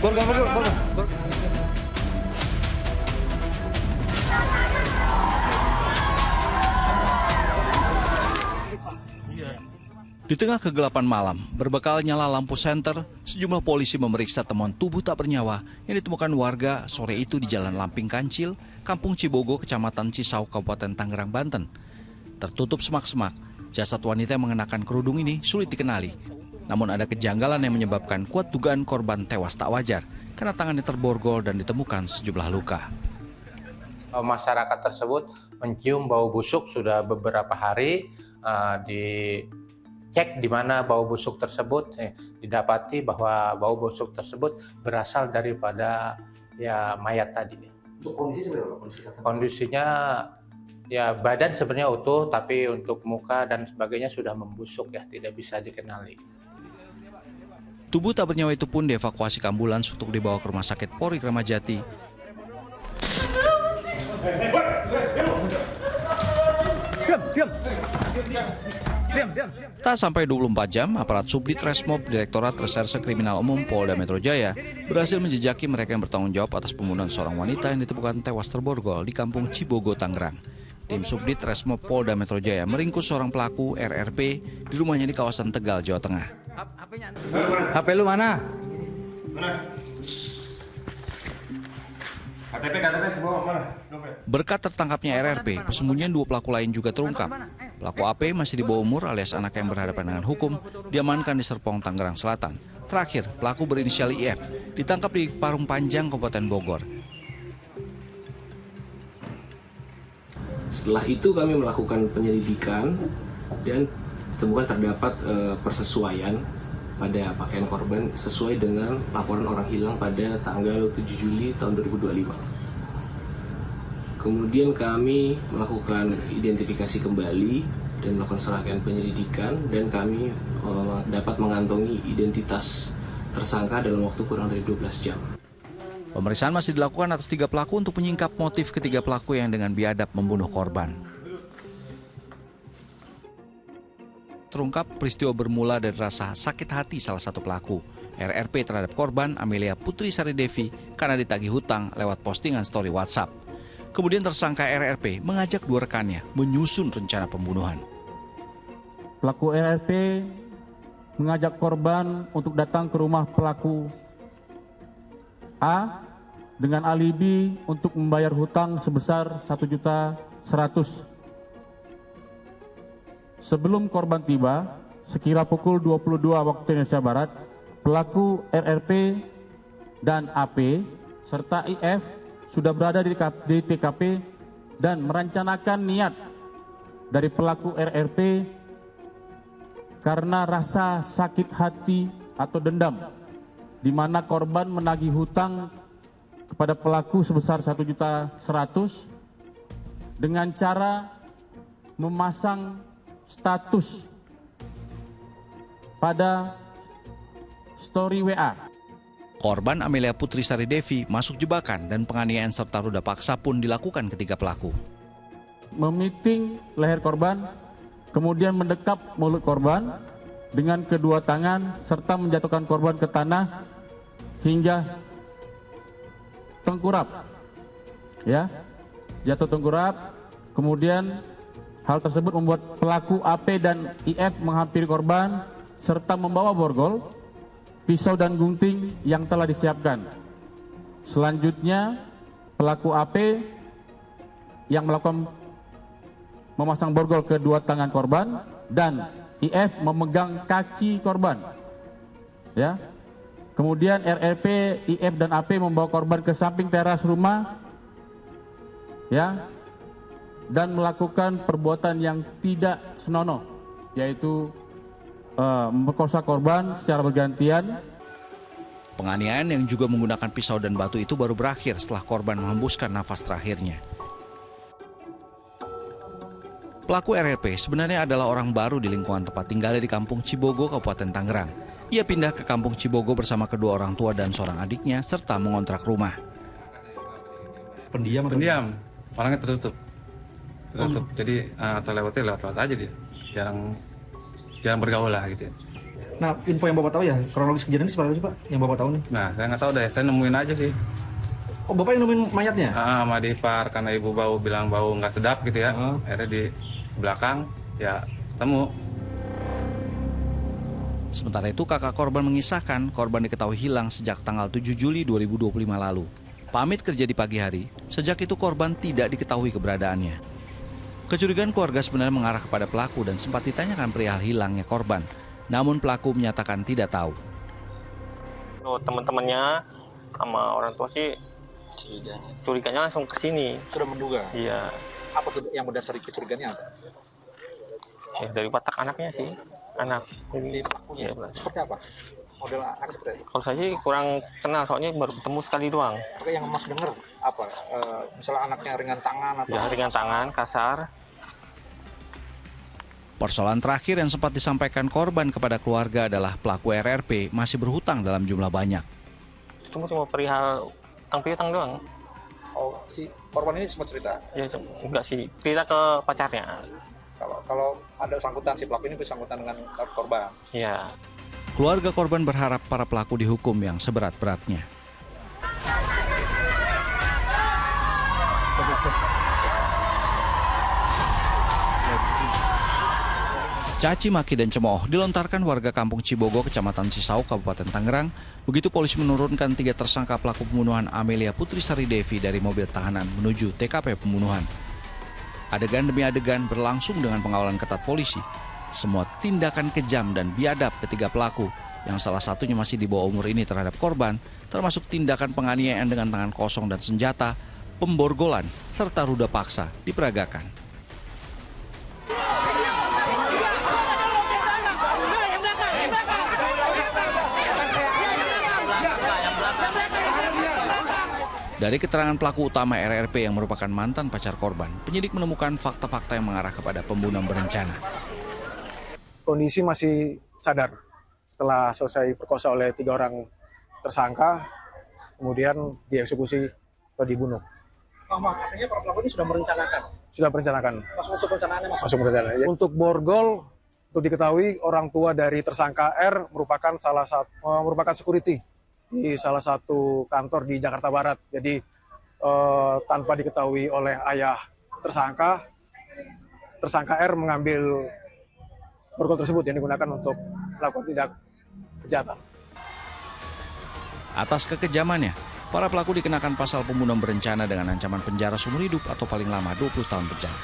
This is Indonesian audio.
Di tengah kegelapan malam, berbekal nyala lampu senter, sejumlah polisi memeriksa temuan tubuh tak bernyawa yang ditemukan warga sore itu di Jalan Lamping Kancil, Kampung Cibogo, Kecamatan Cisau, Kabupaten Tangerang, Banten. Tertutup semak-semak, jasad wanita yang mengenakan kerudung ini sulit dikenali. Namun ada kejanggalan yang menyebabkan kuat dugaan korban tewas tak wajar karena tangannya terborgol dan ditemukan sejumlah luka. Masyarakat tersebut mencium bau busuk sudah beberapa hari, dicek di mana bau busuk tersebut, didapati bahwa bau busuk tersebut berasal daripada mayat tadi. Untuk kondisi sebenarnya apa? Kondisinya badan sebenarnya utuh, tapi untuk muka dan sebagainya sudah membusuk, tidak bisa dikenali. Tubuh tak bernyawa itu pun dievakuasi ke ambulans untuk dibawa ke Rumah Sakit Polri Kramat Jati. Tak sampai 24 jam, aparat Subdit Resmob Direktorat Reserse Kriminal Umum Polda Metro Jaya berhasil menjejaki mereka yang bertanggung jawab atas pembunuhan seorang wanita yang ditemukan tewas terborgol di Kampung Cibogo, Tangerang. Tim Subdit Resmob Polda Metro Jaya meringkus seorang pelaku RRP di rumahnya di kawasan Tegal, Jawa Tengah. HP lu mana? Berkat tertangkapnya RRP, persembunyian dua pelaku lain juga terungkap. Pelaku AP masih di bawah umur alias anak yang berhadapan dengan hukum, diamankan di Serpong, Tangerang Selatan. Terakhir, pelaku berinisial IF ditangkap di Parung Panjang, Kabupaten Bogor. Setelah itu kami melakukan penyelidikan dan ditemukan terdapat persesuaian pada pakaian korban sesuai dengan laporan orang hilang pada tanggal 7 Juli tahun 2025. Kemudian kami melakukan identifikasi kembali dan melakukan serangkaian penyelidikan dan kami dapat mengantongi identitas tersangka dalam waktu kurang dari 12 jam. Pemeriksaan masih dilakukan atas 3 pelaku untuk menyingkap motif ketiga pelaku yang dengan biadab membunuh korban. Terungkap peristiwa bermula dari rasa sakit hati salah satu pelaku, RRP, terhadap korban Amelia Putri Sari Devi karena ditagih hutang lewat postingan story WhatsApp. Kemudian tersangka RRP mengajak 2 rekannya menyusun rencana pembunuhan. Pelaku RRP mengajak korban untuk datang ke rumah pelaku A dengan alibi untuk membayar hutang sebesar 1.100.000. Sebelum korban tiba, sekira pukul 22 waktu Indonesia Barat, pelaku RRP dan AP serta IF sudah berada di TKP dan merencanakan niat dari pelaku RRP karena rasa sakit hati atau dendam, di mana korban menagih hutang kepada pelaku sebesar 1.100.000 dengan cara memasang status pada story WA. Korban Amelia Putri Sari Devi masuk jebakan dan penganiayaan serta ruda paksa pun dilakukan ketiga pelaku. Memiting leher korban, kemudian mendekap mulut korban dengan kedua tangan serta menjatuhkan korban ke tanah hingga tengkurap. Jatuh tengkurap, kemudian hal tersebut membuat pelaku AP dan IF menghampiri korban serta membawa borgol, pisau dan gunting yang telah disiapkan. Selanjutnya, pelaku AP yang memasang borgol ke 2 tangan korban dan IF memegang kaki korban. Kemudian RRP, IF dan AP membawa korban ke samping teras rumah, dan melakukan perbuatan yang tidak senonoh, yaitu memperkosa korban secara bergantian. Penganiayaan yang juga menggunakan pisau dan batu itu baru berakhir setelah korban menghembuskan nafas terakhirnya. Pelaku RRP sebenarnya adalah orang baru di lingkungan tempat tinggalnya di Kampung Cibogo, Kabupaten Tangerang. Ia pindah ke Kampung Cibogo bersama kedua orang tua dan seorang adiknya serta mengontrak rumah. Pendiam, orangnya tertutup. Jadi asal lewat aja dia, jarang bergaul lah gitu. Nah, info yang Bapak tahu ya, kronologis kejadian ini seperti apa sih Pak, yang Bapak tahu nih? Nah, saya nggak tahu deh, saya nemuin aja sih. Oh, Bapak yang nemuin mayatnya? Sama di par, karena ibu bilang bau nggak sedap gitu ya. Akhirnya di belakang, ya ketemu. Sementara itu kakak korban mengisahkan korban diketahui hilang sejak tanggal 7 Juli 2025 lalu. Pamit kerja di pagi hari, sejak itu korban tidak diketahui keberadaannya. Kecurigaan keluarga sebenarnya mengarah kepada pelaku dan sempat ditanyakan perihal hilangnya korban. Namun pelaku menyatakan tidak tahu. Teman-temannya sama orang tua sih curiganya langsung ke sini. Sudah menduga? Iya. Apa tuh yang mendasari kecurigaannya apa? Ya, dari watak anaknya sih. Anak. Pelakunya? Iya, seperti apa? Model anak seperti apa? kalau saya sih kurang kenal, soalnya baru ketemu sekali doang. Oke, yang Mas dengar apa? Misalnya anaknya ringan tangan atau... Ya, ringan tangan, kasar. Persoalan terakhir yang sempat disampaikan korban kepada keluarga adalah pelaku RRP masih berhutang dalam jumlah banyak. Cuma perihal utang piutang doang. Oh, si korban ini sempat cerita? Ya, enggak sih. Cerita ke pacarnya. Kalau ada sangkutan, si pelaku ini bersangkutan dengan korban? Iya. Keluarga korban berharap para pelaku dihukum yang seberat-beratnya. Caci maki dan cemooh dilontarkan warga kampung Cibogo, Kecamatan Cisau, Kabupaten Tangerang. Begitu polisi menurunkan 3 tersangka pelaku pembunuhan Amelia Putri Sari Devi dari mobil tahanan menuju TKP pembunuhan. Adegan demi adegan berlangsung dengan pengawalan ketat polisi. Semua tindakan kejam dan biadab ketiga pelaku, yang salah satunya masih di bawah umur ini terhadap korban, termasuk tindakan penganiayaan dengan tangan kosong dan senjata, pemborgolan, serta ruda paksa diperagakan. Dari keterangan pelaku utama RRP yang merupakan mantan pacar korban, penyidik menemukan fakta-fakta yang mengarah kepada pembunuhan berencana. Kondisi masih sadar setelah selesai perkosa oleh 3 orang tersangka, kemudian dieksekusi atau dibunuh. Artinya para pelaku ini sudah merencanakan? Sudah merencanakan. Masuk perencanaannya, Mas? Masuk perencanaan. Ya. Untuk borgol, untuk diketahui orang tua dari tersangka R merupakan security di salah satu kantor di Jakarta Barat. Jadi tanpa diketahui oleh ayah tersangka R mengambil borgol tersebut yang digunakan untuk melakukan tindak kejahatan. Atas kekejamannya, para pelaku dikenakan pasal pembunuhan berencana dengan ancaman penjara seumur hidup atau paling lama 20 tahun penjara.